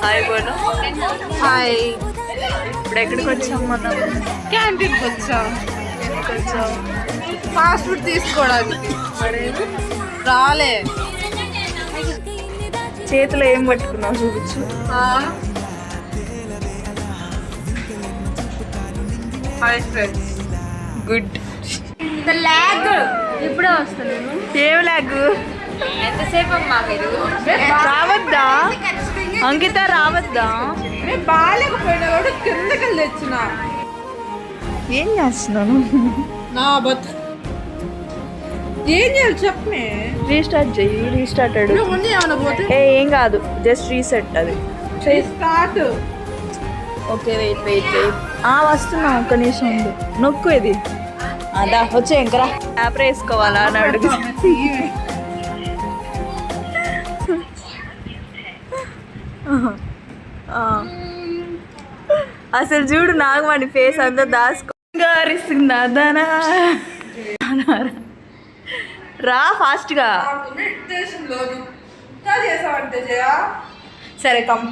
Hi బోను. Hi. ఇప్పుడు ఎక్కడికి వచ్చాం మనం? క్యాంటీన్కి వచ్చాం. ఎక్కడికి వచ్చాం? ఫాస్ట్ ఫుడ్ తీసుకోవడానికి. రాలే. చేతిలో ఏం పట్టుకున్నావు చూపించు. Hi friends. గుడ్. లాగ్ ఇప్పుడే వస్తున్నాను. ఏం లాగు? ఎంతసేపు అమ్మా మీరు? రావద్దా అంకిత? రావద్దా? నేను బాగాలేకపోయినా కూడా కిందకి తెచ్చిన. ఏం చేస్తున్నాను? నా బతు ఏం చేయాలి చెప్పమే. రీస్టార్ట్ చెయ్యి. రీస్టార్ట్ అడు. ముందు ఏమైనా పోతే ఏం కాదు, జస్ట్ రీసెట్ అది. Start. Okay wait wait wait. వస్తున్నా, ఒక్క నిమిషం ఉంది. నొక్కు ఇది. అదా వచ్చే ఇంకరా. యాప్ వేసుకోవాలా అని అడుగు. అసలు చూడు నాగమణి ఫేస్ అంతా దాచుకోరిస్తుందా. రా ఫాస్ట్గా. సరే కమ్.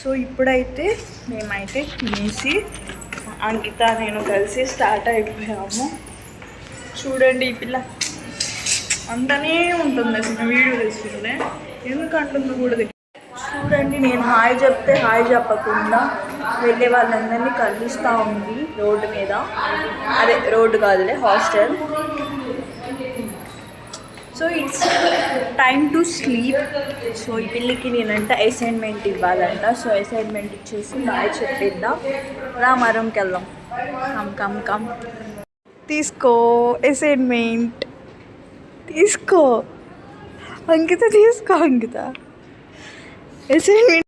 సో ఇప్పుడైతే మేమైతే తినేసి అంకిత నేను కలిసి స్టార్ట్ అయిపోయాము. చూడండి ఈ పిల్ల అంటనే ఉంటుంది అసలు వీడియో తీసుకుంటే. ఎందుకు అంటుందో కూడా తెలియదు. చూడండి నేను హాయ్ చెప్తే హాయ్ చెప్పకుండా వెళ్ళే వాళ్ళందరినీ కలుస్తూ ఉంది రోడ్డు మీద. అదే రోడ్డు కాదులే, hostel. So it's time to sleep. So ఈ పిల్లికి నేనంట అసైన్మెంట్ ఇవ్వాలంట. సో అసైన్మెంట్ ఇచ్చేసి బాయ్ చెప్పేద్దాం. రా మరంకి వెళ్దాం. Come come come. తీసుకో అసైన్మెంట్. తీసుకో అంకిత, తీసుకో అంకిత. అసైన్మెంట్